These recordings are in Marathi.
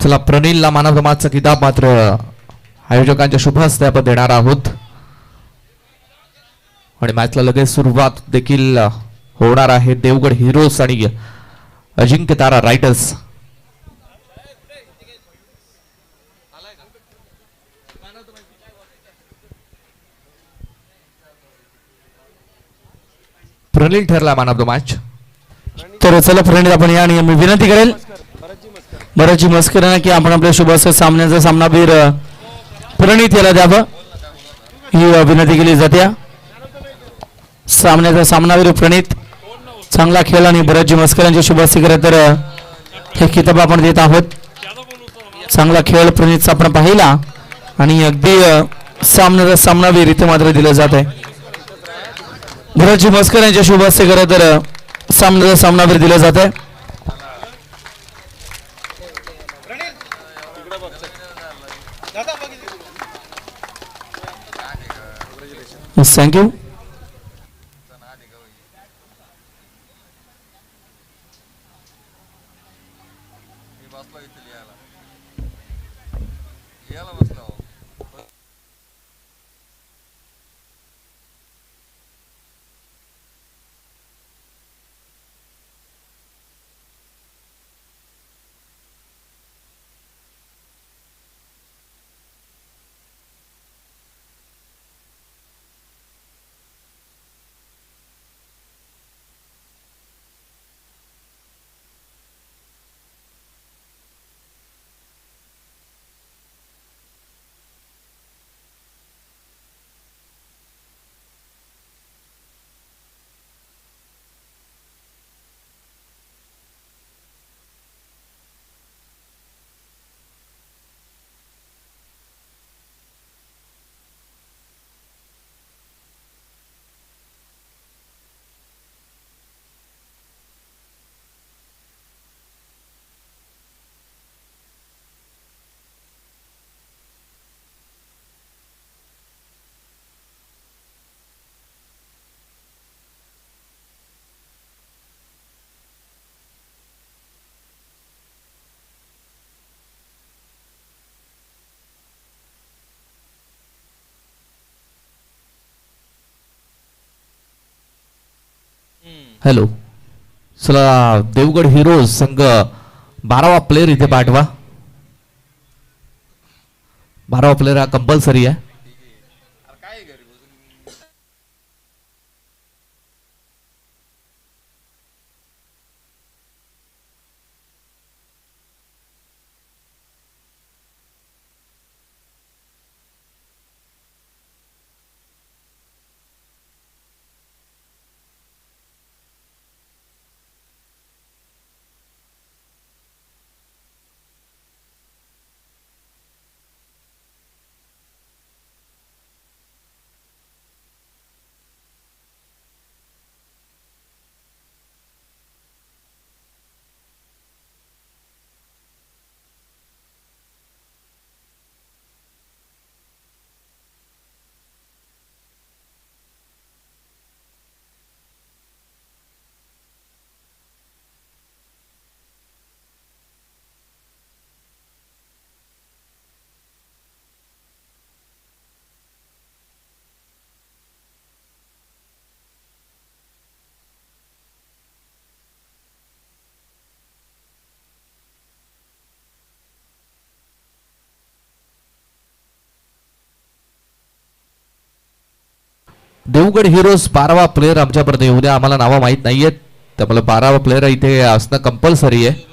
चला प्रणीलला मानव समाजचा किताब मात्र आयोजकांच्या शुभ हस्ते आपण देणार आहोत आणि मॅचला लगेच सुरुवात देखील होणार आहे. देवगड हिरोज आणि अजिंक्य तारा रायटर्स. प्रणील ठरला मॅन ऑफ द मॅच. तर चला प्रणील आपण या आणि मी विनंती करेल बराची मस्करांना की आपण आपल्या शुभ सामन्याचा सामनावीर प्रणीत याला द्यावं ही विनंती केली जाते. सामन्याचा सामनावीर प्रणीत चांगला खेळ आणि बराची मस्करांचे शुभ करत तर हे किताब आपण देत आहोत. चांगला खेळ प्रणीतचा आपण पाहिला आणि अगदी सामन्याचा सामनावीर इथे मात्र दिलं जात आहे. बराची मस्करांचे शुभ करत तर सामन्याचा सामनावीर दिलं जात आहे. थँक्यू. हॅलो. चला देवगड हिरोज संघ 12वा प्लेयर इथे पाठवा. 12वा प्लेयर हा कंपल्सरी आहे. देवगड हिरोज 12वा प्लेयर आमच्यापर्यंत येऊ द्या. आम्हाला नावं माहीत नाहीयेत त्यामुळे 12वा प्लेयर इथे असणं कंपल्सरी आहे.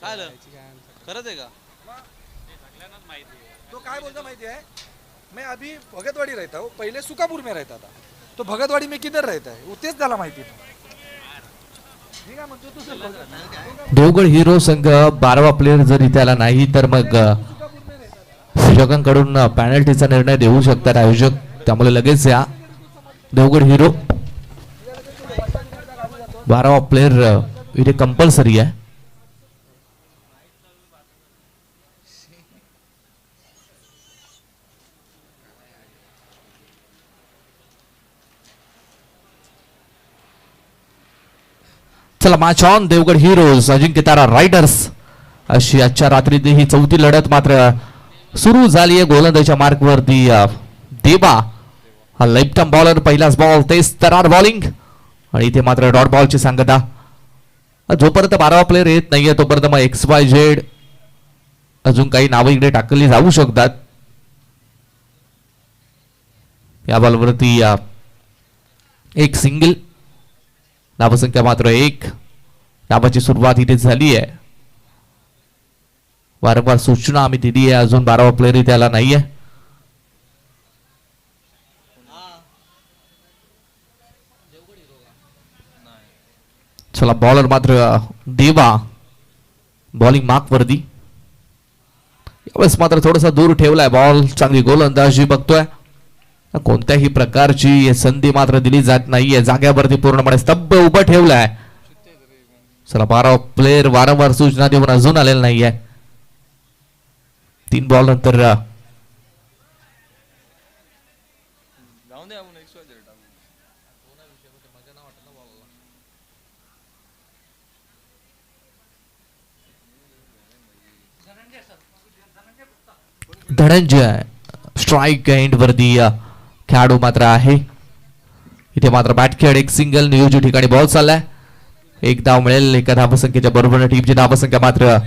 काय आलं? खरंच आहे का? तो काय बोलता माहिती है, मैं अभी भगतवाड़ी रहता हूँ, पहले सुकापुर में रहता था, तो भगतवाड़ी में किधर रहता है वो तेच झाला माहिती नाही. मी काय म्हणतो तू सुकापुर देवगड हिरो संघ 12वा प्लेअर जर इथे आला नाही तर मग आयोजकांकडून पॅनल्टीचा निर्णय देऊ शकतात आयोजक. त्यामुळे लगेच या देवगड हिरो 12वा प्लेअर इथे कंपल्सरी आहे. चला match on. Devgad heroes Ajinkya Tara riders अशी आजच्या रात्रीतली ही चौथी लढत मात्र सुरू झाली आहे. गोलंदाजीच्या मार्कवरती देवा हा लेफ्ट आर्म बॉलर. पहिलाच बॉल तेच तरार बॉलिंग आणि इथे मात्र डॉट बॉलची सांगता. जोपर्यंत 12वा प्लेअर येत नाहीये तोपर्यंत मग XYZ अजून काही नावं इकडे टाकली जाऊ शकतात. या बॉलवरती एक सिंगल. धावसंख्या मात्र 1. डावाची सुरुवात इथे झाली आहे. वारंवार सूचना आम्ही दिली आहे, अजून 12वा प्लेअर इथे आला नाहीये. चला बॉलर मात्र देवा बॉलिंग मार्क वरती. यावेळेस मात्र थोडासा दूर ठेवलाय बॉल. चांगली गोलंदाजी बघतोय. कोणत्याही प्रकारची संधी मात्र दिली जात नाहीये. जाग्यावरती पूर्णपणे स्तब्ध उभं ठेवलाय. चला 12वा प्लेअर वारंवार सूचना देऊन अजून आलेला नाहीये. 3 बॉल नंतर जाऊन दे आपण XYZ टाकू. धनंजय स्ट्राईक एंड वरती खेळाडू मात्र आहे. इथे मात्र बॅट खेळ एक सिंगल. न्यूज ठिकाणी बॉल चाललाय. एक धाव मिळेल एका धावसंख्येच्या बरोबर. टीमची धावसंख्या मात्र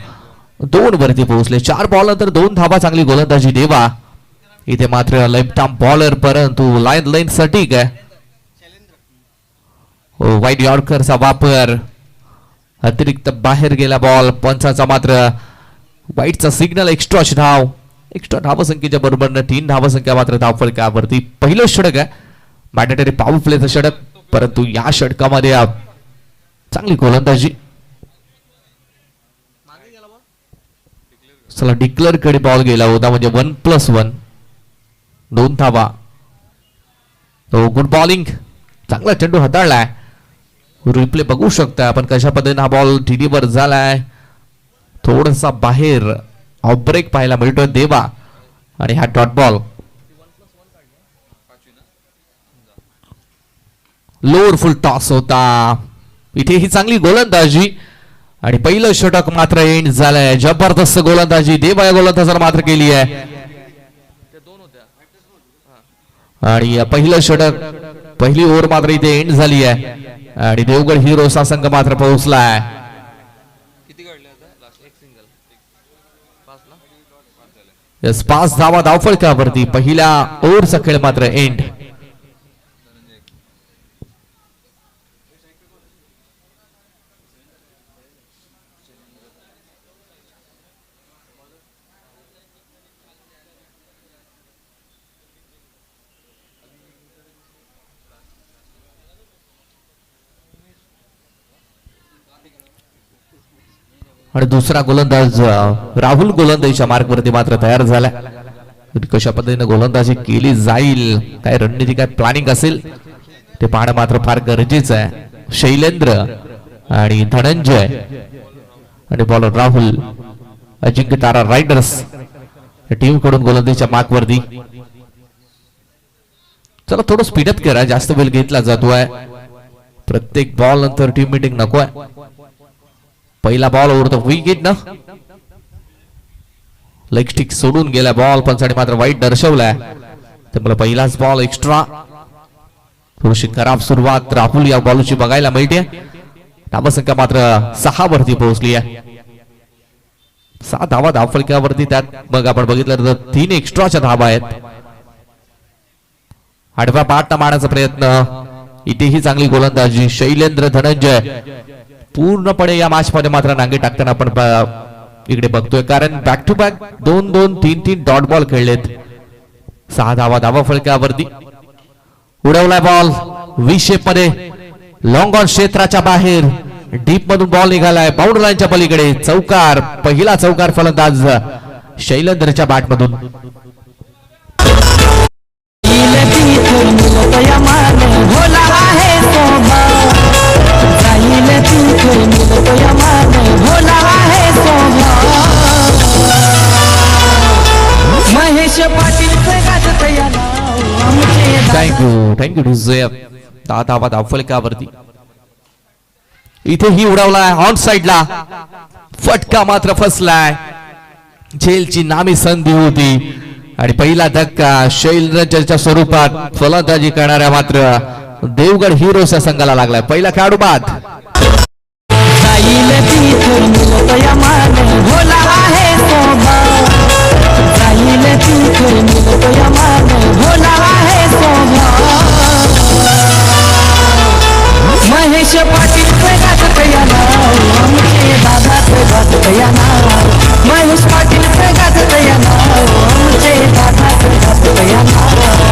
2 वरती पोहोचले. 4 बॉल नंतर 2 धावा. चांगली गोलंदाजी देवा. इथे मात्र लेफ्ट आर्म बॉलर परंतु लाईन सटीक आहे. वाईट यॉर्करचा वापर. अतिरिक्त बाहेर गेला बॉल. पंचाचा मात्र वाईटचा सिग्नल. एक्स्ट्राची धाव. एक्स्ट्रा धावसंख्येच्या बरोबर 3 धावसंख्या मात्र धावफलकावरती. पहिलं षटक आहे. मॅन्डेटरी पॉवर प्लेचं षटक, परंतु या षटकामध्ये चांगली गोलंदाजी. चला डिक्लेअर कडे बॉल गेला होता म्हणजे 1+1. 2 धावा. Good bowling. चांगला चेंडू हाताळलाय. रिप्ले बघू शकता आपण कशा पद्धतीने हा बॉल टीडीवर झालाय. थोडासा बाहेर ऑफ ब्रेक पाहायला मिळतोय देवा आणि हा डॉट बॉल. लोअर फुल टॉस होता. इथे ही चांगली गोलंदाजी आणि पहिलं षटक मात्र एंड झालंय. जबरदस्त गोलंदाजी देवा या गोलंदाजाला मात्र केली आहे. आणि पहिलं षटक पहिली ओव्हर मात्र इथे एंड झाली आहे आणि देवगड हिरोज हा संघ मात्र पोहोचलाय. किती काढले आता? लास्ट एक सिंगल. 5 धावा धावफलकावरती. पहिल्या ओव्हरचा खेळ मात्र एंड. आणि दुसरा गोलंदाज राहुल गोलंदाजीच्या मार्कवरती मात्र तयार झालाय. कशा पद्धतीने गोलंदाजी केली जाईल, काय रणनीती काय प्लॅनिंग असेल ते पाहणं मात्र फार गरजेचं आहे. शैलेंद्र आणि धनंजय आणि बॉलर राहुल. अजिंक्य तारा रायडर्स टीम कडून गोलंदाजीच्या मार्कवरती. चला थोडं स्पीडअप करा. जास्त वेळ घेतला जातोय. प्रत्येक बॉल नंतर टीम मीटिंग नकोय. पहिला बॉल ओव्हर द विकेट ना. लेग स्टिक सोडून गेला बॉल. पंचाने मात्र वाईट दर्शवलाय. त्यामुळे पहिलाच बॉल एक्स्ट्रा. थोडीशी खराब सुरुवात राहुल या बॉलची बघायला मिळते. धावसंख्या मात्र 6 वरती पोहोचली आहे. 6 धावा धावफलकावरती. त्यात मग आपण बघितलं तर 3 एक्स्ट्राच्या धावा आहेत. आडव्या पाठनं मारण्याचा प्रयत्न. इथेही चांगली गोलंदाजी. शैलेंद्र धनंजय पूर्णपणे या मॅच मध्ये मात्र नांगी टाकताना आपण इकडे बघतोय कारण back to back 2-2 3-3 dot ball खेळलेत. 6 धावा फलकावरती. उडवलाय बॉल व्ही शेप मध्ये लॉंग ऑन क्षेत्राच्या बाहेर डीप मधून बॉल निघालाय बाउंड्री लाईनच्या पलीकडे. चौकार, पहिला चौकार फलंदाज शैलेंद्रच्या बॅट मधून. थँक्यू डिझेब. 10 धावा फलकावरती. इथेही उडवलाय ऑन साइडला. फटका मात्र फसलाय. झेलची नामी संधी होती आणि पहिला धक्का शैलेंद्रच्या स्वरूपात फलंदाजी करणाऱ्या मात्र देवगड हिरोज या संघाला लागलाय. पहिला खेळाडू बाद. महेश पाटील पेगात तयाना आमचे दादा पेगात तयाना महेश पाटील पेगात तयाना आमचे दादा पेगात तयाना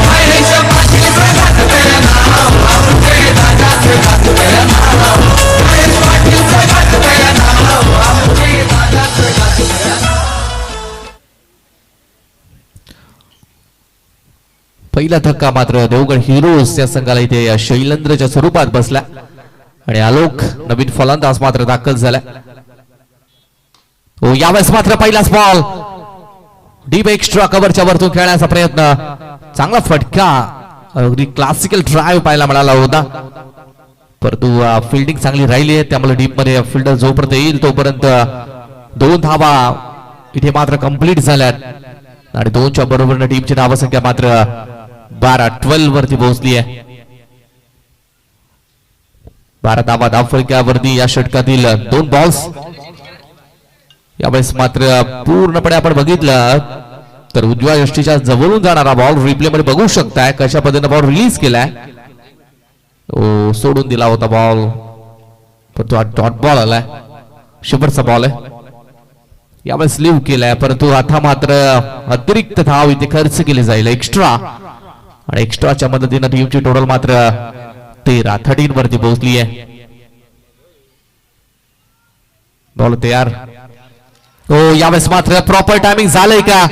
महेश पाटील पेगात तयाना आमचे दादा पेगात तयाना महेश पाटील पेगात तयाना आमचे दादा पेगात तयाना. पहिला धक्का मात्र देवगड हिरोज या संघाला इथे शैलेंद्रच्या स्वरूपात बसला आणि आलोक नवीन फलंदाज मात्र दाखल झाला. यावेळेस मात्र पहिलाच बॉल डीप एक्स्ट्रा कव्हरच्या वरतून खेळण्याचा प्रयत्न. चांगला फटका, अगदी क्लासिकल ड्राईव्ह पाहायला मिळाला होता, परंतु फिल्डिंग चांगली राहिली आहे त्यामुळे डीप मध्ये फिल्डर जोपर्यंत येईल तोपर्यंत 2 धावा इथे मात्र कंप्लीट झाल्यात आणि 2च्या बरोबरीने टीमची धावसंख्या मात्र 12 वरती पोहोचली आहे. 12 धावा धावफलकावरती या षटकातील 2 बॉल्स. यावेळेस मात्र पूर्णपणे आपण बघितलं तर उजव्या यष्टीच्या जवळून जाणारा बॉल रिप्ले मध्ये बघू शकताय कशा पद्धतीने बॉल रिलीज केलाय. सोडून दिला होता बॉल, पण तो डॉट बॉल आलाय, शेवटचा बॉल आहे. यावेळेस लिव्ह केलाय, परंतु आता मात्र अतिरिक्त धाव इथे खर्च केली जाईल एक्स्ट्रा आणि एक्स्ट्राच्या मदतीने टीमची टोटल मात्र 13 वरती पोहोचली आहे. बॉल तयार. यावेळेस मात्र प्रॉपर टायमिंग झालंय का?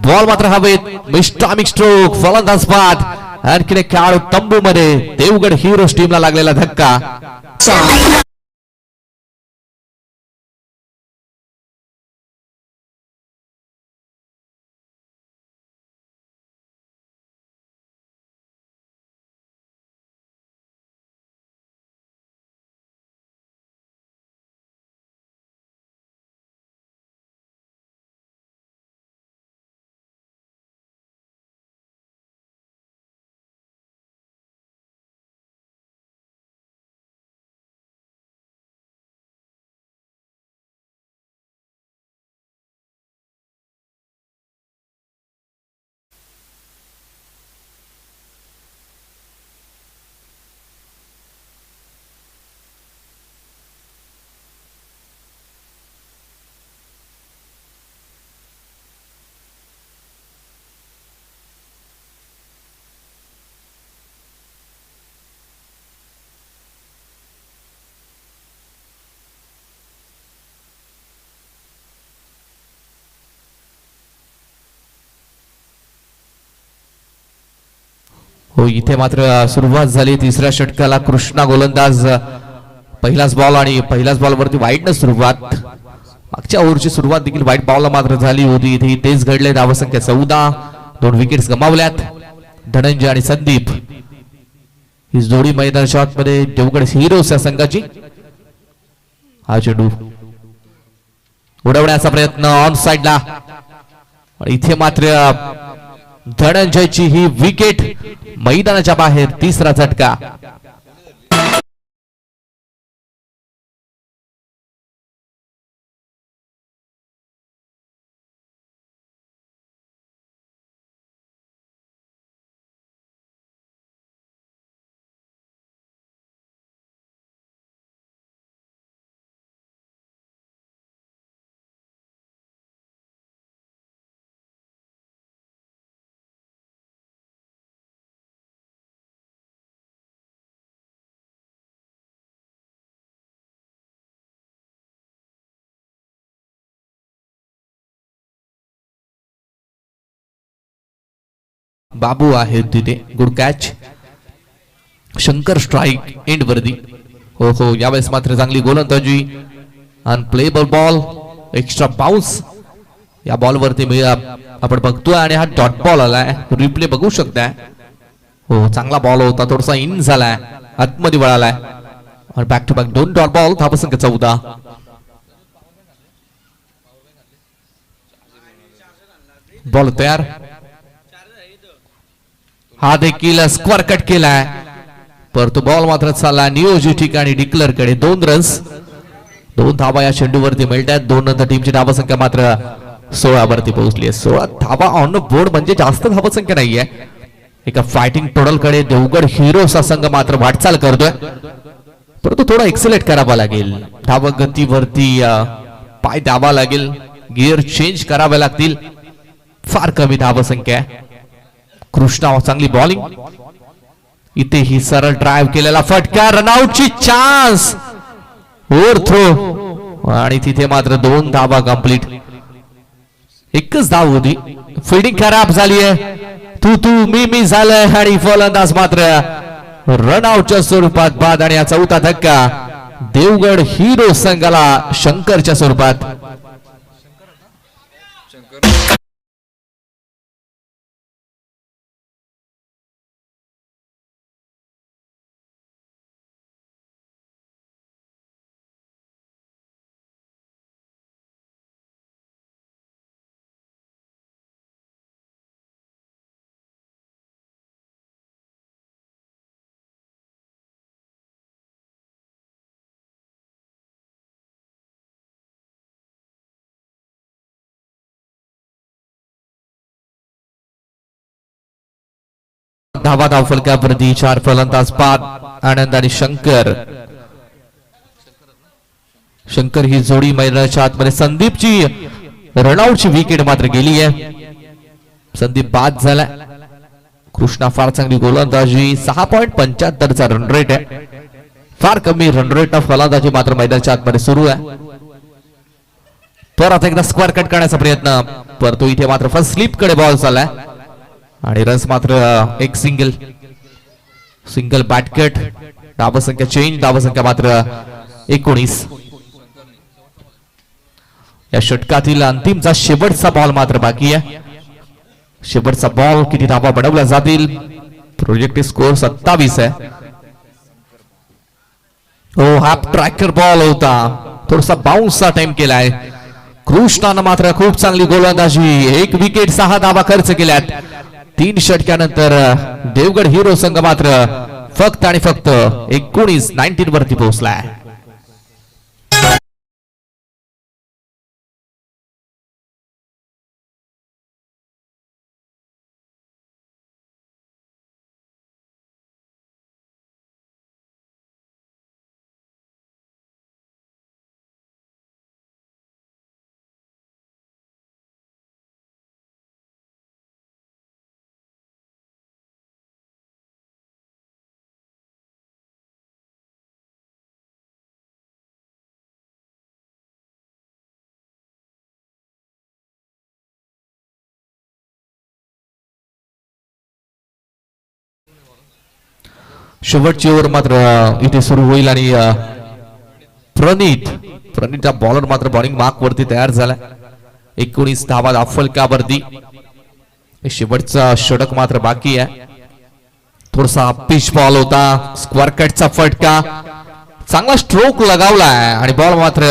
बॉल मात्र हवेत. मिस्टामिक स्ट्रोक, फलंदाज बाद. आणखी एक खेळाडू तंबू मध्ये. देवगड हिरोज टीमला लागलेला धक्का. इथे मात्र सुरुवात झाली तिसऱ्या षटकाला. कृष्णा गोलंदाज. पहिलाच बॉल आणि पहिल्याच बॉल वरती वाईट न सुरुवात. मागच्या ओव्हरची सुरुवात देखील वाईट बॉलला मात्र झाली होती. इथे तेच घडले. धावसंख्या 14. 2 विकेट्स गमावल्यात. धनंजय आणि संदीप ही जोडी मैदान शॉट मध्ये देवगड हिरोज या संघाची. हा चेंडू उडवण्याचा प्रयत्न ऑन साइडला. इथे मात्र धनंजयची ही विकेट मैदानाच्या बाहेर. तिसरा झटका. बाबू आहे तिथे, good catch. Shankar strike end वरती. हो हो, यावेळेस मात्र चांगली गोलंदाजी. अनप्लेबल बॉल, एक्स्ट्रा बाउन्स या बॉल वरती आपण बघतोय आणि हा डॉट बॉल आलाय. रिप्ले बघू शकताय. हो, चांगला बॉल होता, थोडासा इन झालाय, आतमध्ये वळालाय. आणि back to back 2 dot ball. धावसंख्या 14. बॉल तयार. हा देखील स्क्वेअर कट केलाय, परंतु बॉल मात्र चालला नियोजित ठिकाणी डिक्लेअर कडे. 2 रन्स, 2 धावा या चेंडूवरती मिळतात. 2 नंतर टीमची धावसंख्या मात्र 16 वरती पोहोचली आहे. 16 धावा ऑन बोर्ड म्हणजे जास्त धावसंख्या नाहीये. एका फायटिंग टोटल कडे देवगड हिरोचा संघ मात्र वाटचाल करतोय, परंतु थोडा एक्सेलेट करावा लागेल. धावा गतीवरती पाय द्यावा लागेल, गिअर चेंज करावे लागतील. फार कमी धावसंख्या. कृष्णा चांगली बॉलिंग. इथे ही सरळ ड्राईव्ह केलेला फटका, रनआउटची चान्स, ओव्हर थ्रो आणि तिथे मात्र 2 धावा कंप्लीट. एकच धाव होती. फिल्डिंग खराब झाली आहे. तू मी झालंय आणि फलंदाज मात्र रनआउटच्या स्वरूपात बाद. आणि हा 4था धक्का देवगड हिरो संघाला शंकरच्या स्वरूपात. धावा धाव फलकावरती 4 फलंदाज बाद. आनंद आणि शंकर ही जोडी मैदानाच्या आतमध्ये. संदीपची रनआउटची विकेट मात्र गेली आहे. संदीप बाद झाला. कृष्णा फार चांगली गोलंदाजी. 6.75 रन रेट आहे. फार कमी रन रेट ऑफ फलंदाजी मात्र मैदानाच्या आतमध्ये सुरू आहे. परत एकदा स्क्वेअर कट करण्याचा प्रयत्न, परंतु इथे मात्र फर्स्ट स्लिप कडे बॉल चाललाय आणि रन्स मात्र एक सिंगल बॅट कट. धावसंख्या चेंज, धावसंख्या मात्र 19. या षटकातील अंतिमचा शेवटचा बॉल मात्र बाकी आहे. शेवटचा बॉल किती धावा बनवल्या जातील. प्रोजेक्टेड स्कोर 27 आहे. हो, हाफ ट्रॅकर बॉल होता, थोडासा बाउन्सचा अटेम्प्ट केलाय. कृष्णानं मात्र खूप चांगली गोलंदाजी. 1 विकेट 6 धावा खर्च केल्यात. 3 षटकानंतर देवगड हिरो संघ मात्र फक्त आणि फक्त 19 वरती पोहोचलाय. शेवटची ओव्हर मात्र इथे सुरू होईल आणि प्रणितचा बॉलर मात्र बॉलिंग मार्क वरती तयार झाला. 19 धावा दाफलकावरती. शेवटचा षटक मात्र बाकी आहे. थोडासा पिच बॉल होता, स्क्वेअर कटचा फटका, चांगला स्ट्रोक लगावलाय आणि बॉल मात्र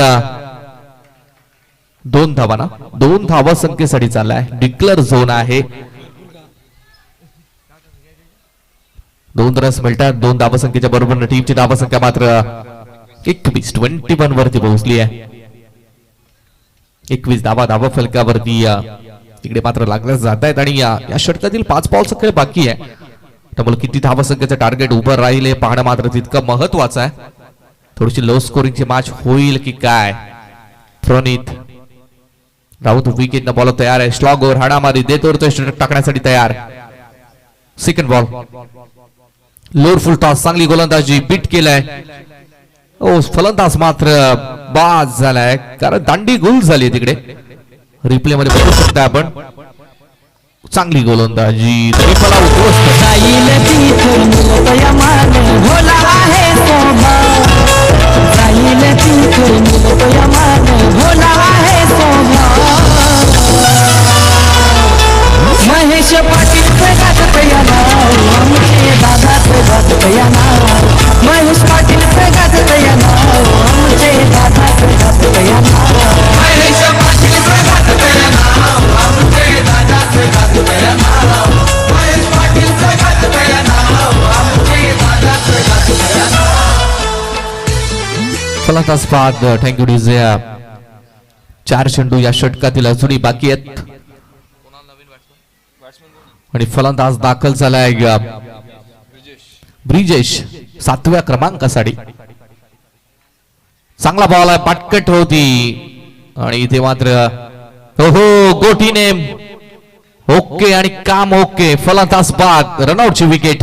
2 धावा ना 2 धावा संख्येसाठी चाललाय. डिक्लेअर झोन आहे. 2 रन्स मिळतात. 2 धावसंख्येच्या बरोबर टीमची धावसंख्या मात्र 21 वरती पोहोचली आहे. 21 धावा धावा फलकावरती इकडे मात्र लागल्या जात आहेत आणि या षटकातील 5 बॉल सगळे बाकी आहे. त्यामुळे किती धावसंख्येचं टार्गेट उभं राहील हे पाहणं मात्र तितकं महत्वाचं आहे. थोडीशी लो स्कोरिंगची मॅच होईल की काय. प्रणित राऊत विकेट न बॉल तयार आहे. स्लॉग ओव्हर हाणामारी देतो टाकण्यासाठी तयार. सेकंड बॉल लोअर फुल टॉस. चांगली गोलंदाजी, बीट केलाय. ओ, फलंदाज मात्र बाद झालाय कारण दांडी गुल झाली तिकडे. रिप्ले मध्ये बघू शकता आपण. चांगली गोलंदाजी तरी फला उद्ध्वस्त. जाईल तिथं मिळतया मान भोला आहे सोबा जाईल तिथं मिळतया मान भोला आहे सोबा महेश पाटील प्रगात याना आमचे दादा प्रगात याना महेश पाटील प्रगात याना आमचे दादा प्रगात याना महेश पाटील प्रगात याना आमचे दादा प्रगात याना महेश पाटील प्रगात याना आमचे दादा प्रगात याना फलंदाज बाद. Thank you DJ. 4 चेंडू या षटकातील अजूनही बाकी आहेत कोणाला नवीन बॅट्समॅन कोण आणि फलंदाज दाखल झालाय ब्रिजेश 7व्या क्रमांकासाठी. चांगला बॉल आहे पाटकट होती आणि इथे मात्र हो गोटीने ओके आणि काम ओके. फलंदाज बाद. रनआउटची विकेट.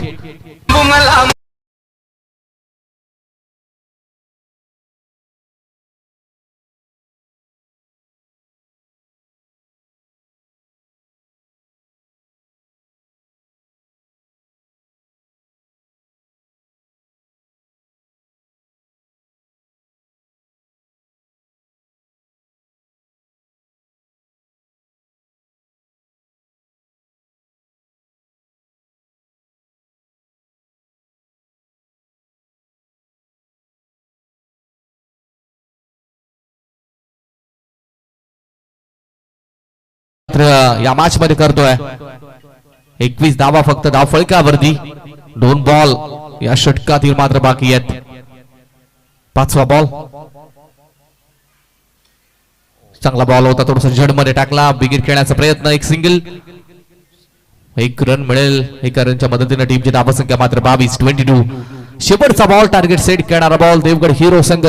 या मॅच मध्ये करतोय 21 धावा फक्त धाव फळकावरती. 2 बॉल या षटकातील मात्र बाकी आहेत. 5वा बॉल. चांगला बॉल होता थोडासा जड मध्ये टाकला. बिगिर खेळण्याचा प्रयत्न. एक सिंगल. 1 रन मिळेल. 1 रनच्या मदतीने टीमची धावसंख्या मात्र 22. 22. शेवटचा बॉल टार्गेट सेट करणारा बॉल. देवगड हिरो संघ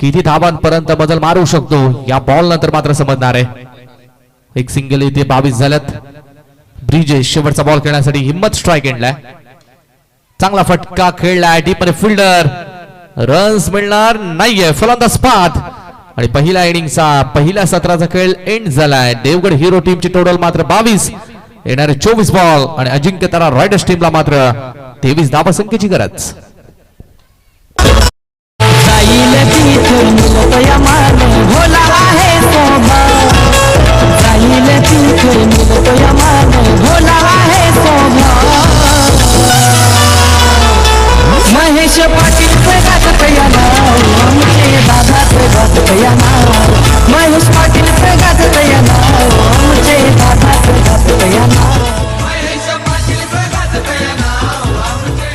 किती धावांपर्यंत बदल मारू शकतो या बॉल नंतर मात्र समजणार आहे. 1 सिंगल इथे 22 झाल्यात. ब्रिजेश शेवटचा बॉल खेळण्यासाठी हिम्मत स्ट्राईक एंडलाय. चांगला फटका खेळलाय डीप मध्ये. फिल्डर रन्स मिळणार नाहीये. फलंदाज बाद. आणि पहिल्या इनिंगचा पहिल्या सत्राचा खेळ एंड झालाय. देवगड हिरो टीमची टोटल मात्र 22. येणारे 24 बॉल आणि अजिंक्य तारा रायडर्स टीमला मात्र 23 धावसंख्येची गरज. जाईल तिथं मिळतया मान भोला आहे सोबा जाईल तिथं मिळतया मान भोला आहे सोबा महेश पाटील प्रगात याना आमचे दादा प्रगात याना महेश पाटील प्रगात याना आमचे दादा प्रगात याना महेश पाटील प्रगात याना आमचे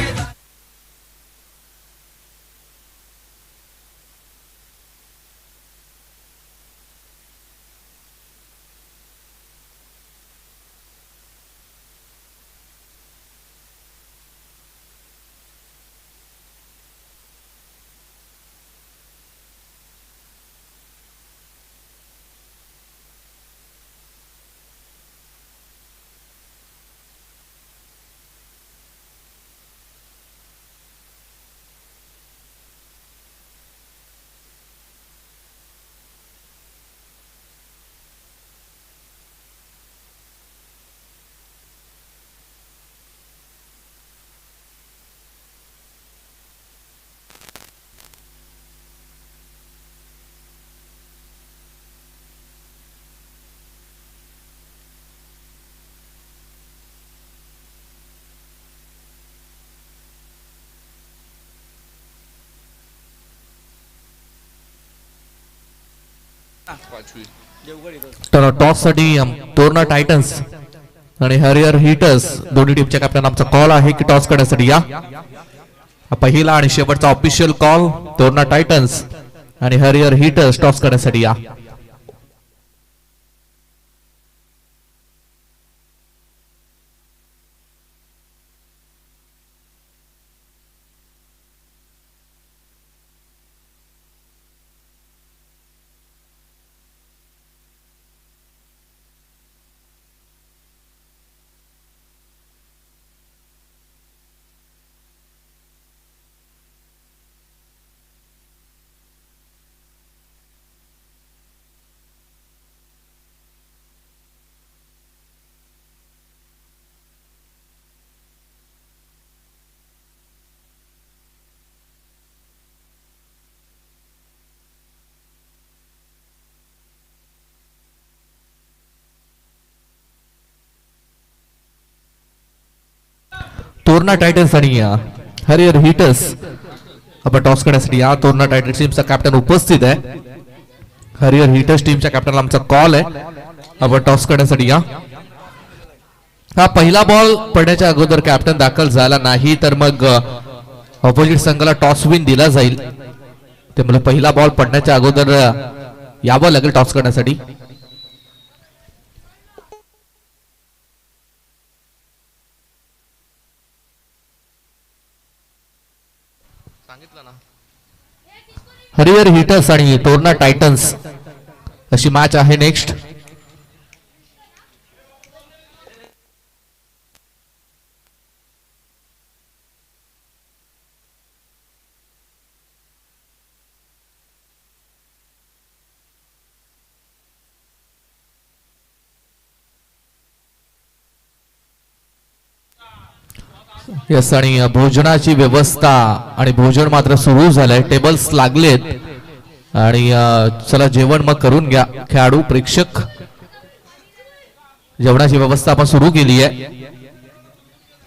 पाचवी तर टॉस साठी तोरणा टायटन्स आणि हरियर हिटर्स दोन्ही टीमच्या कॅप्टन आमचा कॉल आहे की टॉस करण्यासाठी या. पहिला आणि शेवटचा ऑफिशियल कॉल. तोरणा टायटन्स आणि हरियर हिटर्स टॉस करण्यासाठी या. तोरणा टायटन्स आणि हरियर हिटर्स आपण टॉस करण्यासाठी या तोरणा टायटन्स टीमचा कॅप्टन उपस्थित आहे. हरियर हिटर्स टीमच्या कॅप्टनला आमचा कॉल आहे. आपण टॉस करण्यासाठी या. हा पहिला बॉल पडण्याच्या अगोदर कॅप्टन दाखल झाला नाही तर मग ऑपोजिट संघाला टॉस विन दिला जाईल. त्यामुळे पहिला बॉल पडण्याच्या अगोदर यावं लागेल टॉस करण्यासाठी. सांगितलं ना. हरियर हिटर्स आणि तोरणा टायटन्स अशी मॅच आहे नेक्स्ट. यस आणि भोजनाची व्यवस्था आणि भोजन मात्र सुरू झालंय. टेबल्स लागलेत आणि चला जेवण मग करून घ्या. खेळाडू प्रेक्षक जेवणाची व्यवस्था आपण सुरू केली आहे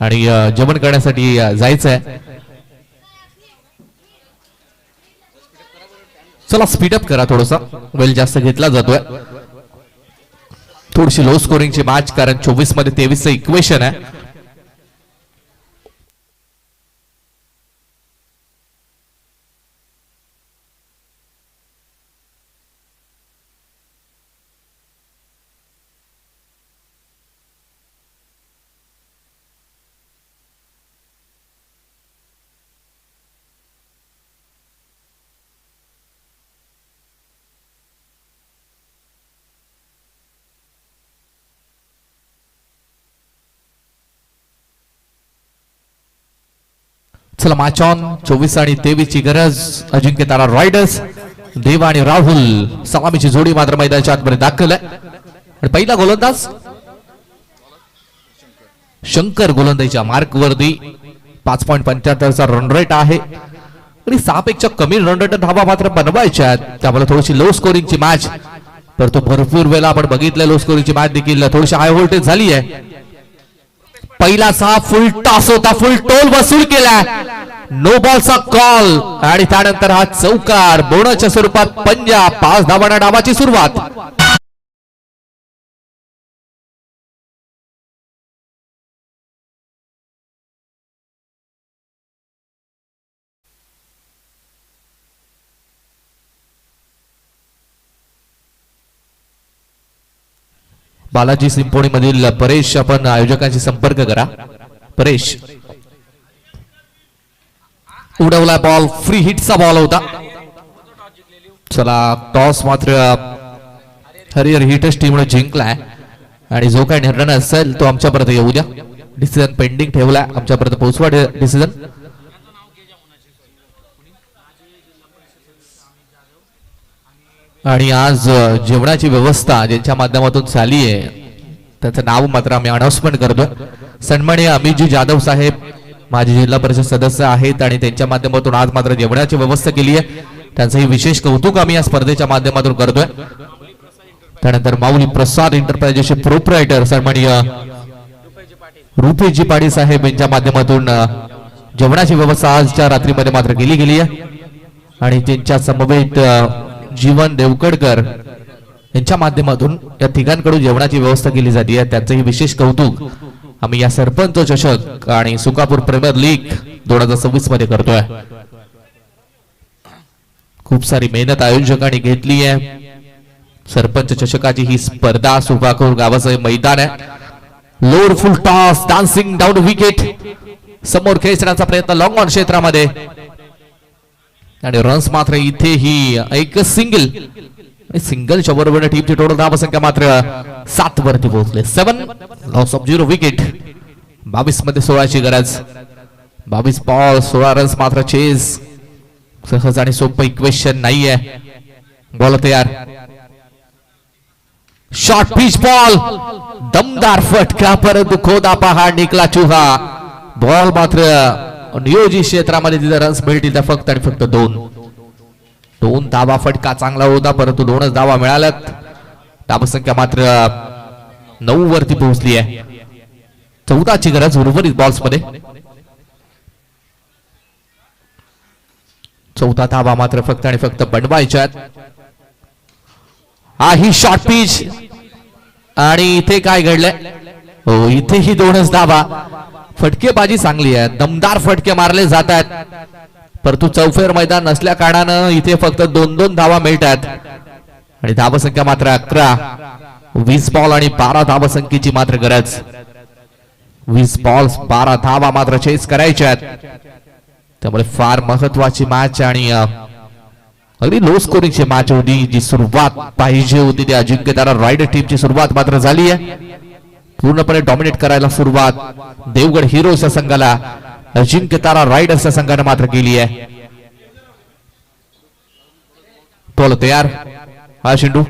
आणि जेवण करण्यासाठी जायचं आहे. चला स्पीडअप करा थोडासा, वेळ जास्त घेतला जातोय. थोडीशी लो स्कोरिंगची मॅच कारण 24 मध्ये 23 इक्वेशन आहे. चला मॅच ऑन. 24 आणि 23 ची गरज. अजिंक्य तारा रायडर्स देवा आणि राहुल सलामीची जोडी मात्र मैदानाच्या आतमध्ये दाखल आहे. आणि पहिला गोलंदाज शंकर गोलंदाजीच्या मार्कवरती 5.75 चा रन रेट आहे आणि 6 पेक्षा कमी रन रेट धावा मात्र बनवायच्या आहेत. त्यामुळे थोडीशी लो स्कोरिंगची मॅच, परंतु भरपूर वेळा आपण बघितलं लो स्कोरिंगची मॅच देखील थोडीशी हाय व्होल्टेज झाली आहे. पहिला 6 फुल टॉस होता, फुल टोल वसूल केला, नो बॉलचा कॉल आणि त्यानंतर हा चौकार बोनसच्या स्वरूपात पंजा. 5 धावांना डावाची सुरुवात. बालाजी सिंपोणी मधील परेश आपण आयोजकांशी संपर्क करा. परेश उडवला बॉल, फ्री हिटचा बॉल होता. चला टॉस मात्र हरियर हिटर्स टीमने जिंकलाय आणि जो काही निर्णय असेल तो आमच्यापर्यंत येऊ द्या. डिसिजन पेंडिंग ठेवलाय, आमच्यापर्यंत पोहोचवा डिसिजन. आणि आज जेवणाची व्यवस्था ज्यांच्या माध्यमातून झाली आहे त्याचं नाव मात्र आम्ही अनाउन्समेंट करतोय. सन्माननीय अमितजी जाधव साहेब माजी जिल्हा परिषद सदस्य आहेत आणि त्यांच्या माध्यमातून आज मात्र जेवणाची व्यवस्था केली आहे. त्यांचंही विशेष कौतुक आम्ही या स्पर्धेच्या माध्यमातून करतोय. त्यानंतर माऊली प्रसाद एंटरप्राइजेसचे प्रोप्रायटर सन्माननीय रुपेशजी पाटील साहेब यांच्या माध्यमातून जेवणाची व्यवस्था आजच्या रात्रीमध्ये मात्र केली गेली आहे आणि त्यांच्या समवेत जीवन देवकडकर यांच्या माध्यमातून या ठिकाणकडून जेवणाची व्यवस्था केली जाते आहे. त्यांचंही विशेष कौतुक आम्ही या सरपंच चषक आणि सुकापूर प्रीमियर लीग 2026 मध्ये करतोय. खूप सारी मेहनत आयोजकांनी घेतली आहे. सरपंच चषकाची ही स्पर्धा सुकापूर गावाचं मैदान आहे. लोअर फुल टॉस, डान्सिंग डाऊन विकेट, समोर खेचण्याचा प्रयत्न लॉंग ऑन क्षेत्रामध्ये आणि रन्स मात्र इथे ही एक सिंगलच्या बरोबर टीमची टोटल धावसंख्या मात्र 7 वरती पोहोचले. 7 लॉस ऑफ 0 विकेट. 22 मध्ये 16 ची गरज. 22 बॉल 16 रन्स मात्र चेज. सहज आणि सोपं इक्वेशन नाहीये. बॉल तयार. शॉर्ट पिच बॉल, दमदार फटका, परंतु खोदा पहा निकला चुहा. बॉल मात्र नियोजित क्षेत्रामध्ये तिथे रन्स मिळतील त्या फक्त आणि फक्त 2 धावा. फटका चांगला होता परंतु 2च धावा मिळाल्यात. धावसंख्या मात्र 9 वरती पोहोचली आहे. 14 ची गरज उर्वरित बॉल्स मध्ये. चौथा धावा मात्र फक्त आणि फक्त बनवायच्यात. हा ही शॉर्ट पिच आणि इथे काय घडलंय? हो, इथेही 2च धावा. फटकेबाजी चांगली आहे, दमदार फटके मारले जात आहेत, परंतु चौफेर मैदान नसल्या कारणानं इथे फक्त 2-2 धावा मिळतात आणि धावसंख्या मात्र 11. 20 बॉल आणि 12 धावसंख्येची मात्र गरज. 20 बॉल 12 धावा मात्र चेस करायच्यात. त्यामुळे फार महत्वाची मॅच आणि अगदी लो स्कोरिंगची मॅच होती. जी सुरुवात पाहिजे होती त्या अजिंक्यतारा रायडर टीमची सुरुवात मात्र झाली आहे. पूर्णपणे डॉमिनेट करायला सुरुवात देवगड हिरोजच्या संघाला अजिंक्यतारा रायडर्सच्या संघाने मात्र केली आहे. बॉल तयार. हा चेंडू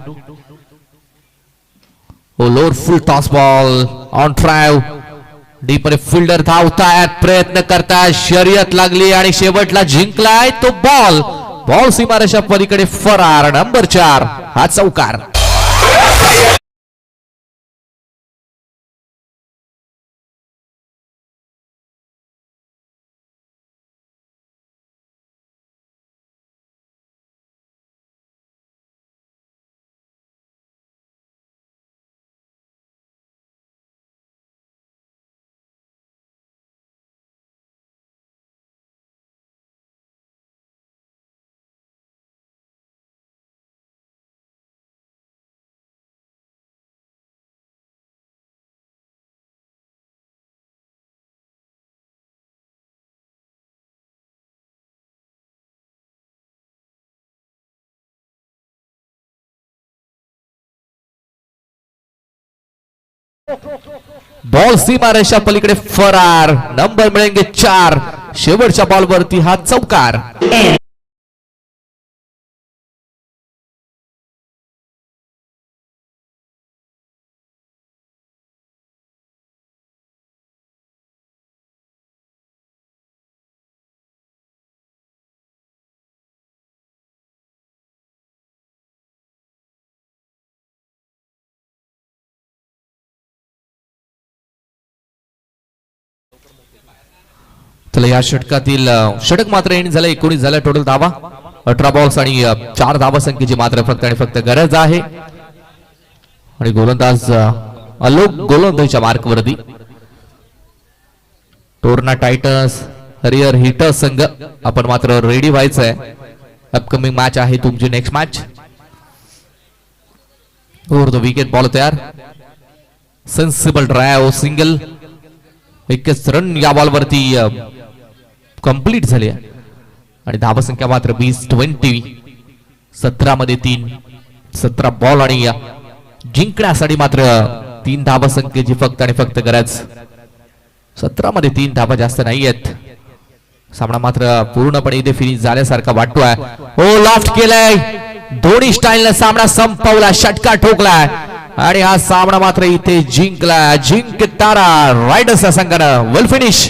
lower full toss ball on drive. Deep मध्ये फिल्डर धावतायत, प्रयत्न करतायत, शर्यत लागली आणि शेवटला जिंकलाय तो बॉल. बॉल सीमारेषा पलीकडे फरार. नंबर 4 हा चौकार. बॉल सीमारेषा पलीकडे फरार. नंबर मिळेंगे 4. शेवटच्या बॉलवरती हा चौकार. चला या षटकातील षटक मात्र एंड झालं. 19 झालं टोटल धावा. 18 बॉल्स आणि 4 धावा संख्येची मात्र फक्त आणि फक्त गरज आहे. आणि गोलंदाज आलोक गोलंदाजीच्या मार्कवरती. टोर्ना टायटन्स हरिहर हिटर्स संघ आपण मात्र रेडी व्हायचंय. अपकमिंग मॅच आहे तुमची next match. Over the wicket ball तयार. Sensible drive single. 21 रन या बॉलवरती कंप्लीट झाले आणि धावसंख्या मात्र 20-20. 17 मध्ये 3. 17 बॉल आणि जिंकण्यासाठी मात्र 3 धावसंख्येची फक्त आणि फक्त गरज. 17 मध्ये 3 धावा जास्त नाहीयेत. सामना मात्र पूर्णपणे इथे फिनिश झाल्यासारखा वाटतोय. हो, लॉफ्ट केलाय. दोन्ही स्टाईलने सामना संपवला, षटका ठोकलाय आणि हा सामना मात्र इथे जिंकला. अजिंक्यतारा रायडर्सच्या संघानं. वेल फिनिश.